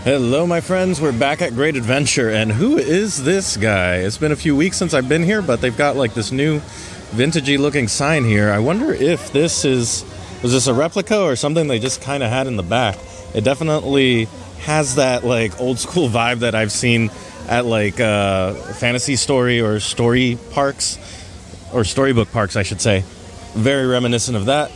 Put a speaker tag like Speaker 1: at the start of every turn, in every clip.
Speaker 1: Hello, my friends. We're back at Great Adventure, and who is this guy? It's been a few weeks since I've been here, but they've got like this new vintagey-looking sign here. I wonder if was this a replica or something they just kind of had in the back? It definitely has that like old school vibe that I've seen at like fantasy story or story parks, or storybook parks, I should say. Very reminiscent of that.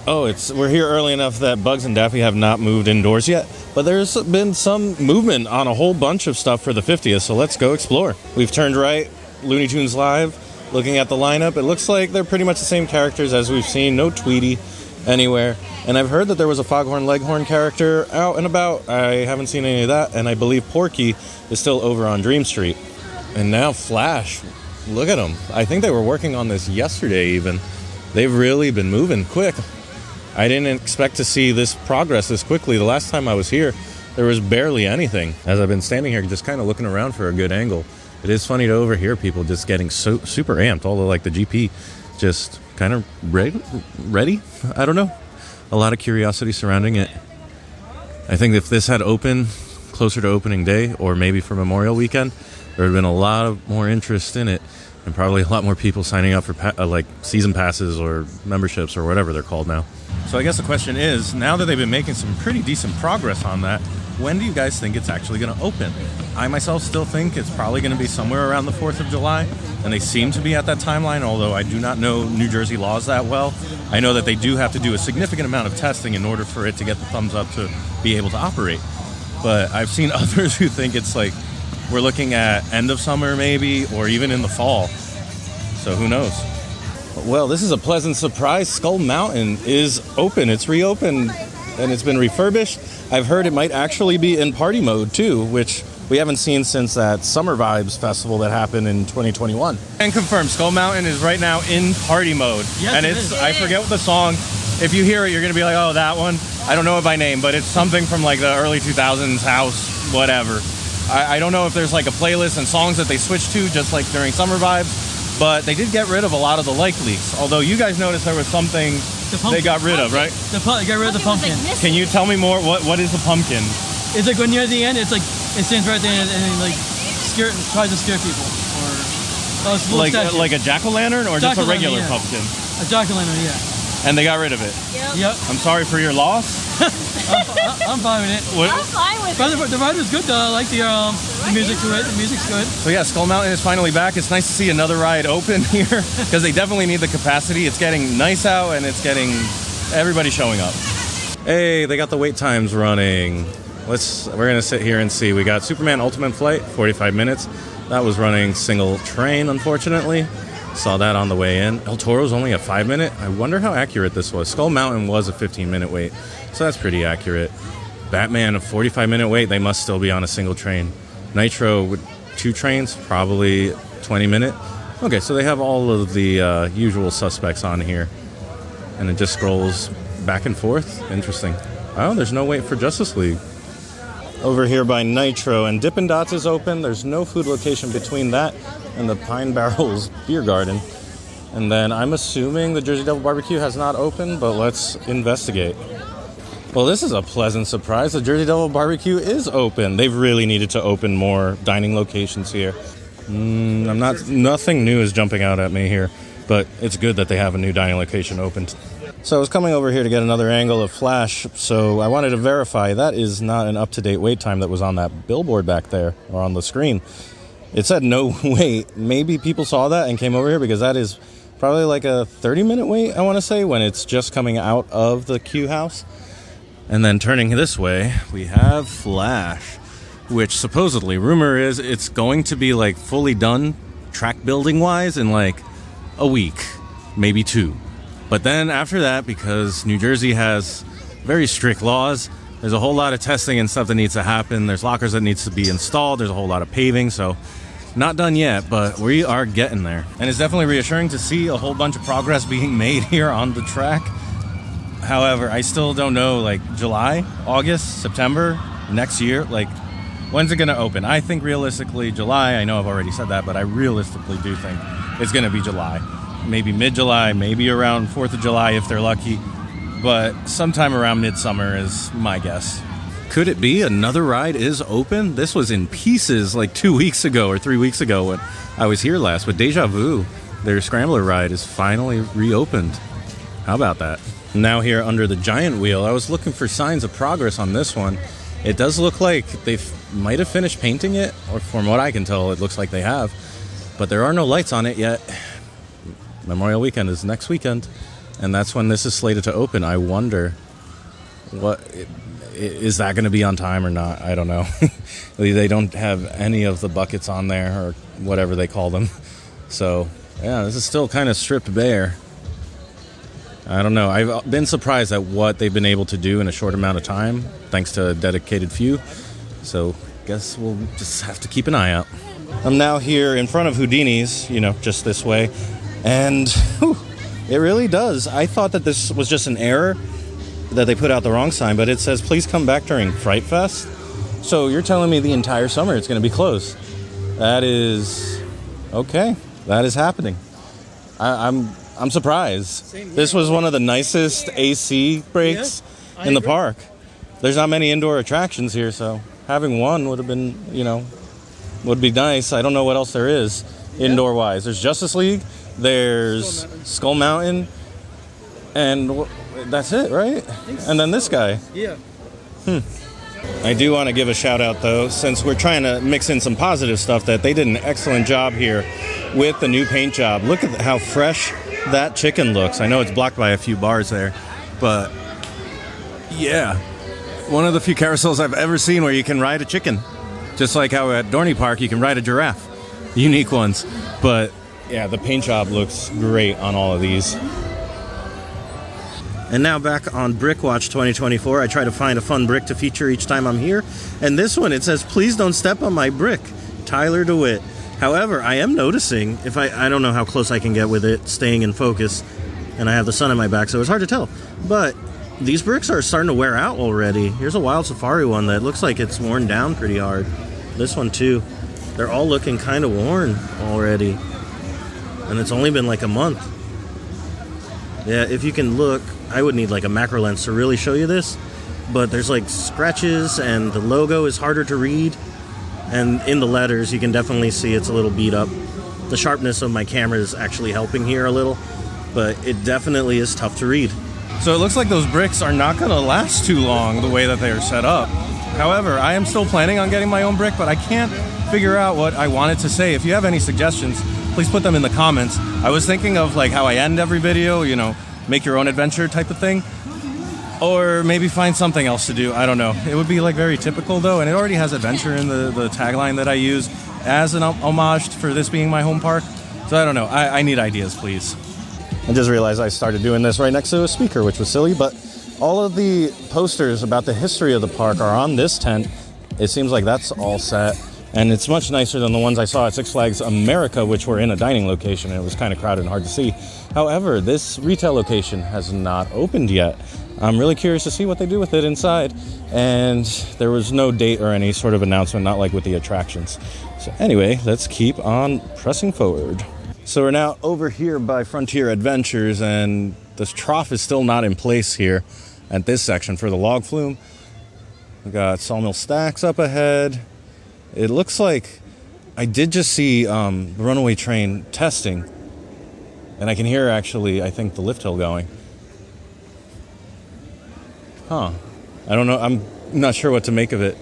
Speaker 1: Oh, we're here early enough that Bugs and Daffy have not moved indoors yet, but there's been some movement on a whole bunch of stuff for the 50th, so let's go explore. We've turned right, Looney Tunes Live, looking at the lineup. It looks like they're pretty much the same characters as we've seen, no Tweety anywhere. And I've heard that there was a Foghorn Leghorn character out and about. I haven't seen any of that, and I believe Porky is still over on Dream Street. And now Flash, look at them. I think they were working on this yesterday even. They've really been moving quick. I didn't expect to see this progress this quickly. The last time I was here, there was barely anything. As I've been standing here just kind of looking around for a good angle, it is funny to overhear people just getting so super amped. All of like the GP just kind of ready? I don't know. A lot of curiosity surrounding it. I think if this had opened closer to opening day or maybe for Memorial Weekend, there would have been a lot of more interest in it and probably a lot more people signing up for like season passes or memberships or whatever they're called now. So I guess the question is, now that they've been making some pretty decent progress on that, when do you guys think it's actually going to open? I myself still think it's probably going to be somewhere around the 4th of July, and they seem to be at that timeline, although I do not know New Jersey laws that well. I know that they do have to do a significant amount of testing in order for it to get the thumbs up to be able to operate. But I've seen others who think it's like we're looking at end of summer maybe, or even in the fall. So who knows? Well, this is a pleasant surprise. Skull Mountain is open. It's reopened and it's been refurbished. I've heard it might actually be in party mode too, which we haven't seen since that Summer Vibes festival that happened in 2021. And confirmed, Skull Mountain is right now in party mode. Yes, and it's, I forget what the song, if you hear it, you're going to be like, oh, that one. I don't know it by name, but it's something from like the early 2000s house, whatever. I don't know if there's like a playlist and songs that they switched to just like during Summer Vibes. But they did get rid of a lot of the like leaks. Although you guys noticed there was something they got rid of, right?
Speaker 2: They got rid of the pumpkin.
Speaker 1: Can you tell me more? What is the pumpkin?
Speaker 2: It's like when you're at the end, it's like it stands right there and it like tries to scare people. Or
Speaker 1: like a jack-o'-lantern or just a regular pumpkin?
Speaker 2: A jack-o'-lantern, yeah.
Speaker 1: And they got rid of it.
Speaker 2: Yep.
Speaker 1: I'm sorry for your loss.
Speaker 2: I'm fine with it.
Speaker 3: I'm fine with it.
Speaker 2: The ride was good though. I like the music to it. The music's good.
Speaker 1: So yeah, Skull Mountain is finally back. It's nice to see another ride open here because they definitely need the capacity. It's getting nice out and it's getting everybody showing up. Hey, they got the wait times running. We're gonna sit here and see. We got Superman Ultimate Flight, 45 minutes. That was running single train, unfortunately. Saw that on the way in. El Toro's only a 5-minute. I wonder how accurate this was. Skull Mountain was a 15-minute wait, so that's pretty accurate. Batman, a 45-minute wait. They must still be on a single train. Nitro with 2 trains, probably 20-minute. Okay, so they have all of the usual suspects on here. And it just scrolls back and forth. Interesting. Oh, there's no wait for Justice League. Over here by Nitro, and Dippin' Dots is open. There's no food location between that and the Pine Barrels Beer Garden. And then I'm assuming the Jersey Devil Barbecue has not opened, but let's investigate. Well, this is a pleasant surprise. The Jersey Devil Barbecue is open. They've really needed to open more dining locations here. Nothing new is jumping out at me here, but it's good that they have a new dining location opened. So I was coming over here to get another angle of Flash, so I wanted to verify that is not an up-to-date wait time that was on that billboard back there, or on the screen. It said no wait. Maybe people saw that and came over here because that is probably like a 30-minute wait, I want to say, when it's just coming out of the queue house. And then turning this way, we have Flash, which supposedly, rumor is, it's going to be like fully done track building wise in like a week, maybe 2. But then after that, because New Jersey has very strict laws, there's a whole lot of testing and stuff that needs to happen. There's lockers that needs to be installed. There's a whole lot of paving, so not done yet, but we are getting there. And it's definitely reassuring to see a whole bunch of progress being made here on the track. However, I still don't know, like July, August, September, next year, like when's it going to open? I think realistically July. I know I've already said that, but I realistically do think it's going to be July. Maybe mid-July, maybe around 4th of July if they're lucky, but sometime around midsummer is my guess. Could it be another ride is open? This was in pieces like 2 weeks ago or 3 weeks ago when I was here last. But Deja Vu, their Scrambler ride, is finally reopened. How about that? Now here under the giant wheel, I was looking for signs of progress on this one. It does look like they might have finished painting it, or from what I can tell, it looks like they have. But there are no lights on it yet. Memorial Weekend is next weekend, and that's when this is slated to open. I wonder, is that going to be on time or not? I don't know. They don't have any of the buckets on there, or whatever they call them. So, yeah, this is still kind of stripped bare. I don't know. I've been surprised at what they've been able to do in a short amount of time, thanks to a dedicated few. So, guess we'll just have to keep an eye out. I'm now here in front of Houdini's, just this way. And it really does. I thought that this was just an error, that they put out the wrong sign, but it says, please come back during Fright Fest. So you're telling me the entire summer it's going to be closed. That is... okay. That is happening. I'm surprised. This was one of the nicest AC breaks in the park. There's not many indoor attractions here, so having one would have been, would be nice. I don't know what else there is indoor-wise. There's Justice League, there's Skull Mountain, and that's it, right? So. And then this guy.
Speaker 2: Yeah.
Speaker 1: I do want to give a shout out, though, since we're trying to mix in some positive stuff, that they did an excellent job here with the new paint job. Look at how fresh that chicken looks. I know it's blocked by a few bars there, but yeah, one of the few carousels I've ever seen where you can ride a chicken, just like how at Dorney Park you can ride a giraffe. Unique ones. But yeah, the paint job looks great on all of these. And now back on Brick Watch 2024, I try to find a fun brick to feature each time I'm here. And this one, it says, please don't step on my brick, Tyler DeWitt. However, I am noticing, if I don't know how close I can get with it, staying in focus, and I have the sun in my back, so it's hard to tell. But these bricks are starting to wear out already. Here's a Wild Safari one that looks like it's worn down pretty hard. This one too. They're all looking kind of worn already. And it's only been like a month. Yeah, if you can look, I would need like a macro lens to really show you this. But there's like scratches, and the logo is harder to read. And in the letters, you can definitely see it's a little beat up. The sharpness of my camera is actually helping here a little, but it definitely is tough to read. So it looks like those bricks are not going to last too long the way that they are set up. However, I am still planning on getting my own brick, but I can't figure out what I wanted to say. If you have any suggestions, please put them in the comments. I was thinking of like how I end every video, make your own adventure type of thing. Or maybe find something else to do. I don't know. It would be like very typical though, and it already has adventure in the tagline that I use as an homage for this being my home park. So I don't know. I need ideas, please. I just realized I started doing this right next to a speaker, which was silly, but all of the posters about the history of the park are on this tent. It seems like that's all set, and it's much nicer than the ones I saw at Six Flags America, which were in a dining location, and it was kind of crowded and hard to see. However, this retail location has not opened yet. I'm really curious to see what they do with it inside, and there was no date or any sort of announcement, not like with the attractions. So anyway, let's keep on pressing forward. So we're now over here by Frontier Adventures, and this trough is still not in place here at this section for the log flume. We got Sawmill Stacks up ahead. It looks like I did just see the Runaway Train testing, and I can hear actually, I think, the lift hill going. Huh. I don't know. I'm not sure what to make of it.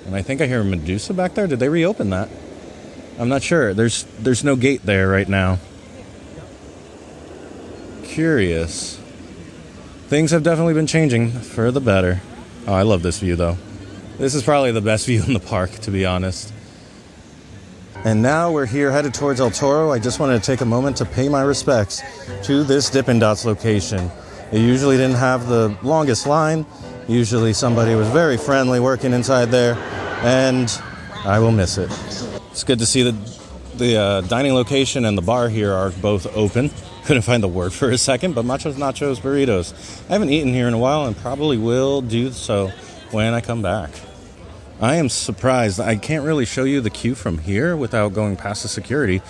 Speaker 1: And I think I hear Medusa back there. Did they reopen that? I'm not sure. There's no gate there right now. Curious. Things have definitely been changing for the better. Oh, I love this view, though. This is probably the best view in the park, to be honest. And now we're here headed towards El Toro. I just wanted to take a moment to pay my respects to this Dippin' Dots location. It usually didn't have the longest line. Usually somebody was very friendly working inside there, and I will miss it. It's good to see the dining location and the bar here are both open. Couldn't find the word for a second, but Machos, Nachos, Burritos. I haven't eaten here in a while and probably will do so when I come back. I am surprised. I can't really show you the queue from here without going past the security,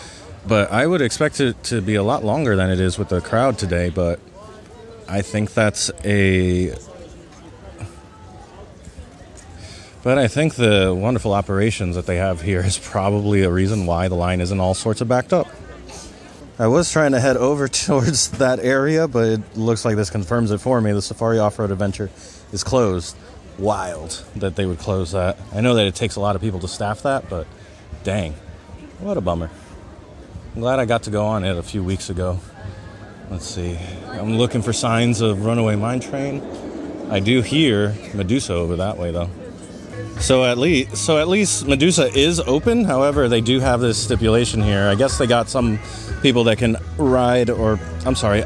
Speaker 1: but I would expect it to be a lot longer than it is with the crowd today, but I think that's a But I think the wonderful operations that they have here is probably a reason why the line isn't all sorts of backed up. I was trying to head over towards that area, but it looks like this confirms it for me. The Safari Off-Road Adventure is closed. Wild that they would close that. I know that it takes a lot of people to staff that, but dang, what a bummer. I'm glad I got to go on it a few weeks ago. Let's see. I'm looking for signs of Runaway Mine Train. I do hear Medusa over that way, though. So at least Medusa is open. However, they do have this stipulation here. I guess they got some people that can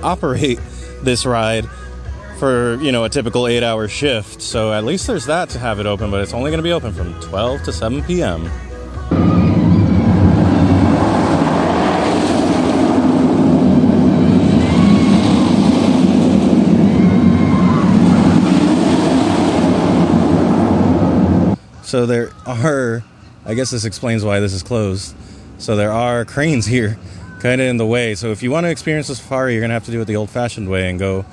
Speaker 1: operate this ride for, a typical 8-hour shift. So at least there's that to have it open, but it's only going to be open from 12 to 7 p.m. So there are, I guess this explains why this is closed. So there are cranes here, kind of in the way. So if you want to experience the safari, you're going to have to do it the old-fashioned way and go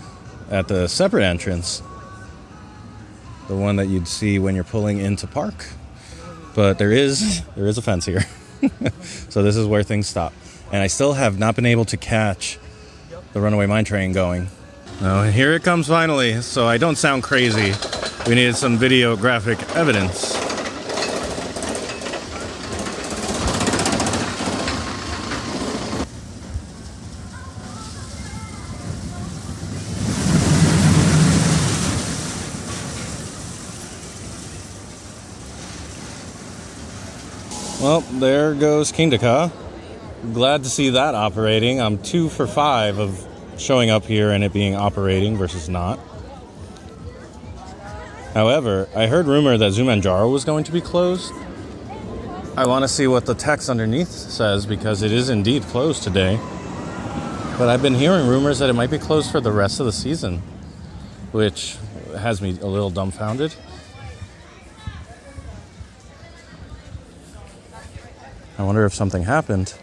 Speaker 1: at the separate entrance. The one that you'd see when you're pulling into park. But there is a fence here. So this is where things stop. And I still have not been able to catch the Runaway Mine Train going. Oh, here it comes finally. So I don't sound crazy. We needed some videographic evidence. Well, there goes Kingda Ka. Glad to see that operating. I'm 2 for 5 of showing up here and it being operating versus not. However, I heard rumor that Zumanjaro was going to be closed. I want to see what the text underneath says because it is indeed closed today. But I've been hearing rumors that it might be closed for the rest of the season, which has me a little dumbfounded. I wonder if something happened.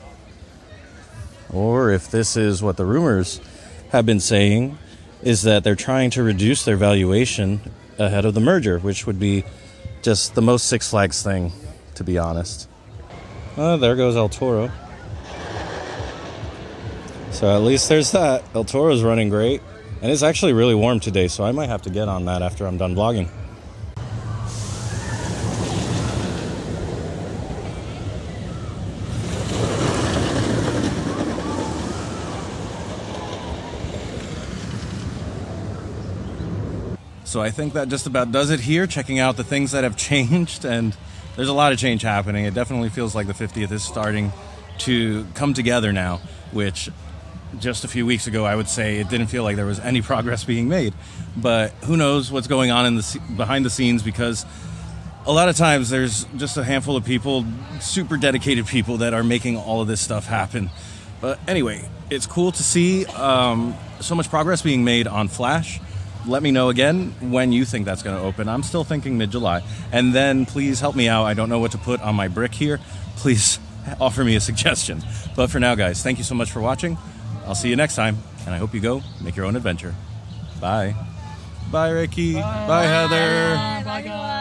Speaker 1: Or if this is what the rumors have been saying, is that they're trying to reduce their valuation ahead of the merger, which would be just the most Six Flags thing, to be honest. There goes El Toro. So at least there's that. El Toro's running great. And it's actually really warm today, so I might have to get on that after I'm done vlogging. So I think that just about does it here, checking out the things that have changed, and there's a lot of change happening. It definitely feels like the 50th is starting to come together now, which just a few weeks ago I would say it didn't feel like there was any progress being made. But who knows what's going on in the behind the scenes, because a lot of times there's just a handful of people, super dedicated people, that are making all of this stuff happen. But anyway, it's cool to see so much progress being made on Flash. Let me know again when you think that's going to open. I'm still thinking mid-July. And then please help me out. I don't know what to put on my brick here. Please offer me a suggestion. But for now, guys, thank you so much for watching. I'll see you next time. And I hope you go make your own adventure. Bye. Bye, Ricky. Bye, Heather.
Speaker 2: Bye, guys.